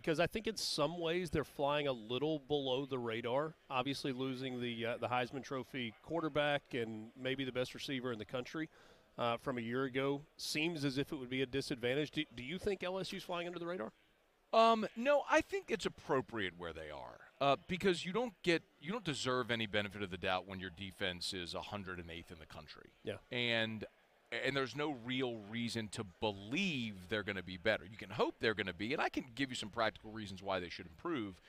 because I think in some ways they're flying a little below the radar. Obviously losing the Heisman Trophy quarterback and maybe the best receiver in the country from a year ago seems as if it would be a disadvantage. Do you think LSU's flying under the radar? No, I think it's appropriate where they are because you don't deserve any benefit of the doubt when your defense is 108th in the country. Yeah, and there's no real reason to believe they're going to be better. You can hope they're going to be, and I can give you some practical reasons why they should improve.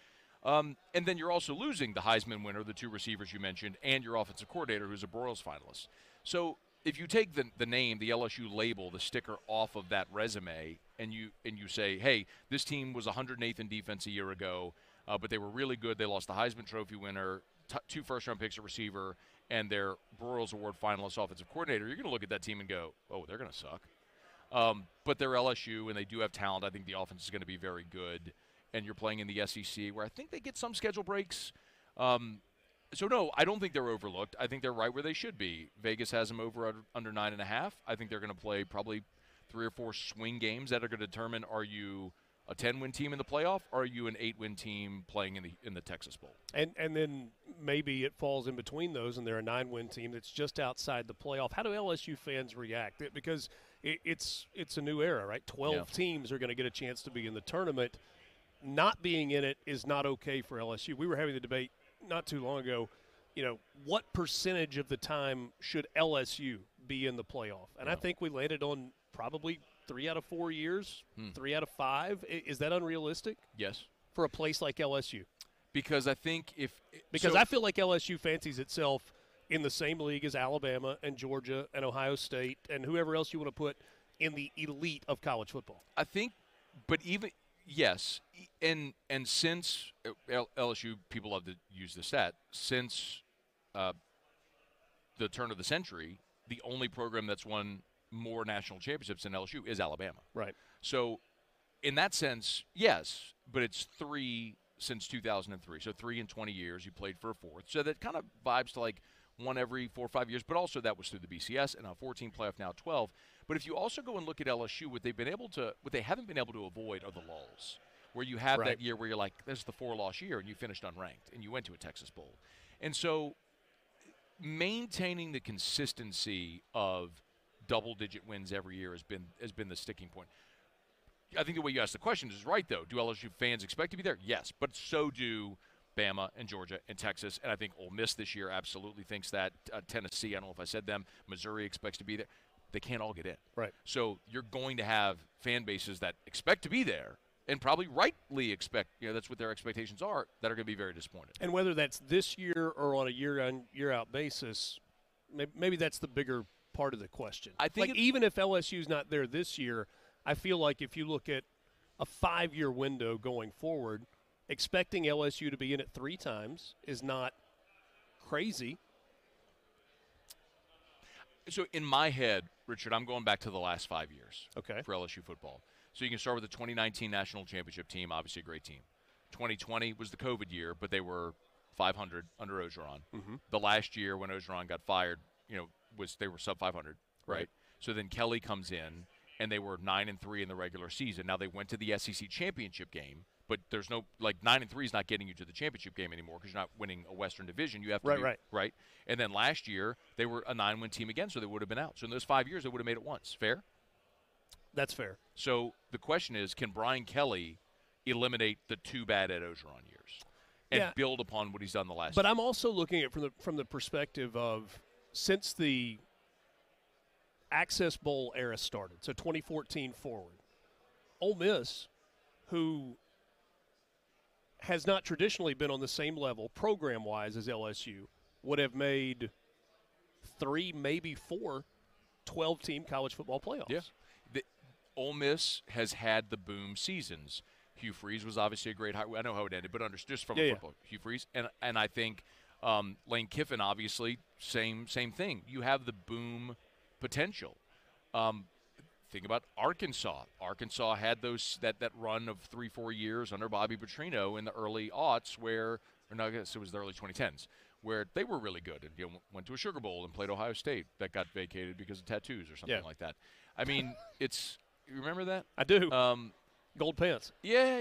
And then you're also losing the Heisman winner, the two receivers you mentioned, and your offensive coordinator, who's a Broyles finalist. So if you take the name, the LSU label, the sticker off of that resume, and you say, hey, this team was 108th in defense a year ago, but they were really good. They lost the Heisman Trophy winner, 2 first-round picks at receiver, and their Broyles Award finalist offensive coordinator, you're going to look at that team and go, oh, they're going to suck. But they're LSU, and they do have talent. I think the offense is going to be very good. And you're playing in the SEC, where I think they get some schedule breaks. So, no, I don't think they're overlooked. I think they're right where they should be. Vegas has them over under 9.5. I think they're going to play probably 3 or 4 swing games that are going to determine, are you a 10-win team in the playoff, or are you an 8-win team playing in the Texas Bowl? And then maybe it falls in between those, and they're a 9-win team that's just outside the playoff. How do LSU fans react? Because it's a new era, right? 12 teams are going to get a chance to be in the tournament. Not being in it is not okay for LSU. We were having the debate not too long ago, what percentage of the time should LSU be in the playoff? And I think we landed on probably 3 out of 4 years, 3 out of 5. Is that unrealistic? Yes. For a place like LSU? Because I think I feel like LSU fancies itself in the same league as Alabama and Georgia and Ohio State and whoever else you want to put in the elite of college football. I think, but even yes, and since LSU, people love to use the stat, since the turn of the century, the only program that's won more national championships than LSU is Alabama. Right. So in that sense, yes, but it's 3 since 2003. So 3 in 20 years, you played for a 4th. So that kind of vibes to like 1 every 4 or 5 years, but also that was through the BCS and a 14 playoff, now 12. But if you also go and look at LSU, what they haven't been able to avoid are the lulls, where you have that year where you're like, this is the 4-loss year, and you finished unranked, and you went to a Texas Bowl. And so maintaining the consistency of double-digit wins every year has been the sticking point. I think the way you asked the question is right, though. Do LSU fans expect to be there? Yes, but so do Bama and Georgia and Texas, and I think Ole Miss this year absolutely thinks that. Tennessee, I don't know if I said them. Missouri expects to be there. They can't all get in. Right. So you're going to have fan bases that expect to be there and probably rightly expect, that's what their expectations are, that are going to be very disappointed. And whether that's this year or on a year-in, year-out basis, maybe that's the bigger part of the question. I think even if LSU's not there this year, I feel like if you look at a 5-year window going forward, expecting LSU to be in it 3 times is not crazy. So in my head, Richard, I'm going back to the last 5 years for LSU football. So you can start with the 2019 national championship team, obviously a great team. 2020 was the COVID year, but they were 500 under Orgeron. Mm-hmm. The last year when Orgeron got fired, they were sub 500, right? So then Kelly comes in, and they were 9-3 in the regular season. Now they went to the SEC championship game, but there's no 9-3 is not getting you to the championship game anymore because you're not winning a Western Division. You have to right. And then last year they were a 9-win team again, so they would have been out. So in those 5 years they would have made it once. Fair? That's fair. So the question is, can Brian Kelly eliminate the 2 bad Ed Orgeron years and build upon what he's done the last? But I'm also looking at it from the perspective of since the Access Bowl era started, so 2014 forward, Ole Miss, who has not traditionally been on the same level program-wise as LSU, would have made 3, maybe 4 12-team college football playoffs. Yeah. Ole Miss has had the boom seasons. Hugh Freeze was obviously a great hire. I know how it ended, but just from football, Hugh Freeze. And I think Lane Kiffin, obviously, same thing. You have the boom potential. Think about Arkansas. Arkansas had that run of 3-4 years under Bobby Petrino in the early aughts I guess it was the early 2010s, where they were really good and went to a Sugar Bowl and played Ohio State that got vacated because of tattoos or something like that. I mean, you remember that? I do. Gold pants. Yeah.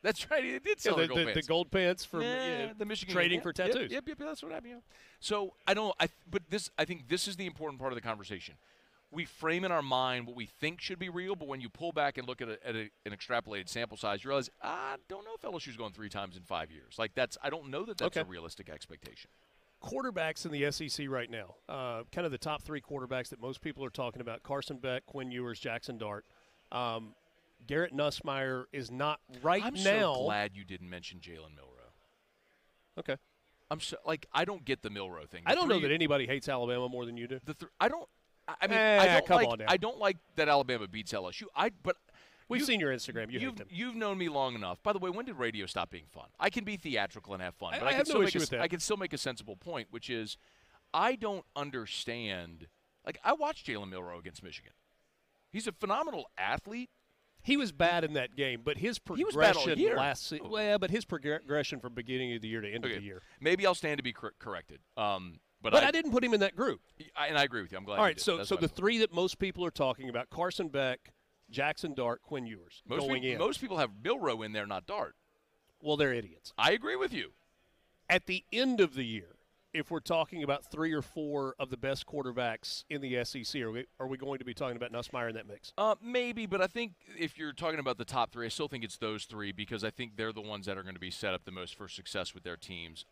That's right. He did sell gold pants. The gold pants for the Michigan trading for tattoos. Yep, that's what happened. Yeah. So I think this is the important part of the conversation. We frame in our mind what we think should be real, but when you pull back and look at an extrapolated sample size, you realize, I don't know if LSU's going 3 times in 5 years. I don't know that that's a realistic expectation. Quarterbacks in the SEC right now, kind of the top 3 quarterbacks that most people are talking about: Carson Beck, Quinn Ewers, Jackson Dart. Garrett Nussmeier is not I'm so glad you didn't mention Jalen Milroe. Okay. I don't get the Milroe thing. I don't know that anybody hates Alabama more than you do. I don't like that Alabama beats LSU. But we've seen your Instagram. You've known me long enough. By the way, when did radio stop being fun? I can be theatrical and have fun, but I have no issue with that. I can still make a sensible point, which is I don't understand. I watched Jalen Milroe against Michigan. He's a phenomenal athlete. He was bad in that game, but his progression but his progression from beginning of the year to end of the year. Maybe I'll stand to be corrected. But I didn't put him in that group. And I agree with you. I'm glad. All right, so the 3 that most people are talking about: Carson Beck, Jackson Dart, Quinn Ewers. Most people have Milroe in there, not Dart. Well, they're idiots. I agree with you. At the end of the year, if we're talking about 3 or 4 of the best quarterbacks in the SEC, are we going to be talking about Nussmeier in that mix? Maybe, but I think if you're talking about the top 3, I still think it's those 3 because I think they're the ones that are going to be set up the most for success with their teams.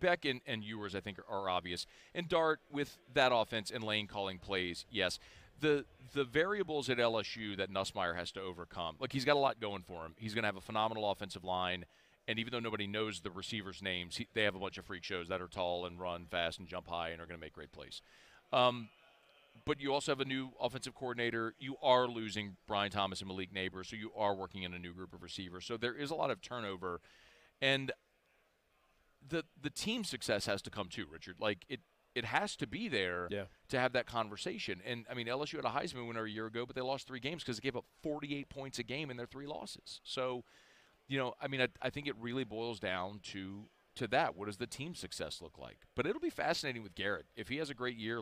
Beck and Ewers, I think, are obvious. And Dart, with that offense and lane calling plays, yes. The variables at LSU that Nussmeier has to overcome, he's got a lot going for him. He's going to have a phenomenal offensive line. And even though nobody knows the receivers' names, they have a bunch of freak shows that are tall and run fast and jump high and are going to make great plays. But you also have a new offensive coordinator. You are losing Brian Thomas and Malik Neighbors, so you are working in a new group of receivers. So there is a lot of turnover. And the team success has to come too, Richard. It has to be there to have that conversation. And, LSU had a Heisman winner a year ago, but they lost 3 games because they gave up 48 points a game in their 3 losses. So – I think it really boils down to that. What does the team success look like? But it'll be fascinating with Garrett. If he has a great year,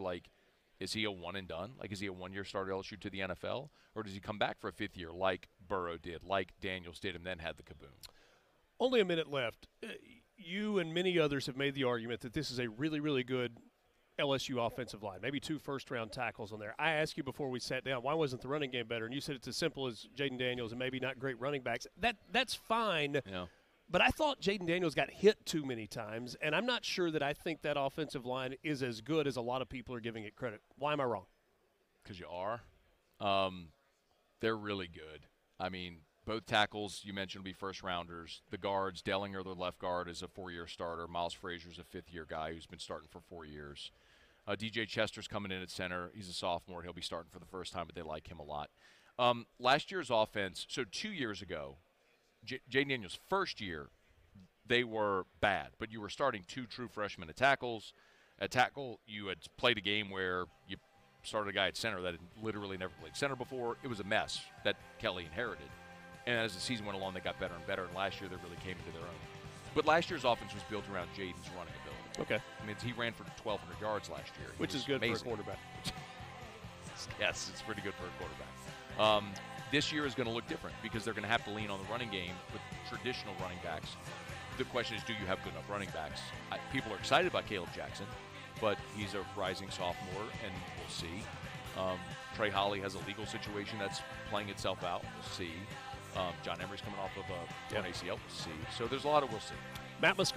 is he a one and done? Is he a 1-year starter LSU to the NFL? Or does he come back for a 5th year like Burrow did, like Daniels did, and then had the kaboom? Only a minute left. You and many others have made the argument that this is a really, really good LSU offensive line, maybe 2 first-round tackles on there. I asked you before we sat down, why wasn't the running game better? And you said it's as simple as Jaden Daniels and maybe not great running backs. That's fine. Yeah. But I thought Jaden Daniels got hit too many times, and I'm not sure that I think that offensive line is as good as a lot of people are giving it credit. Why am I wrong? Because you are. They're really good. Both tackles you mentioned will be first-rounders. The guards, Dellinger, the left guard, is a 4-year starter. Miles Frazier's a 5th-year guy who's been starting for 4 years. DJ Chester's coming in at center. He's a sophomore. He'll be starting for the first time, but they like him a lot. Last year's offense, so 2 years ago, Jaden Daniels' first year, they were bad, but you were starting 2 true freshmen at tackles. At tackle, you had played a game where you started a guy at center that had literally never played center before. It was a mess that Kelly inherited. And as the season went along, they got better and better, and last year they really came into their own. But last year's offense was built around Jaden's running ability. Okay. He ran for 1,200 yards last year. Which is good amazing. for a quarterback. Yes, it's pretty good for a quarterback. This year is going to look different because they're going to have to lean on the running game with traditional running backs. The question is, do you have good enough running backs? People are excited about Caleb Jackson, but he's a rising sophomore, and we'll see. Trey Holly has a legal situation that's playing itself out. We'll see. John Emery's coming off of an ACL. We'll see. So there's a lot of we'll see. Matt Moscona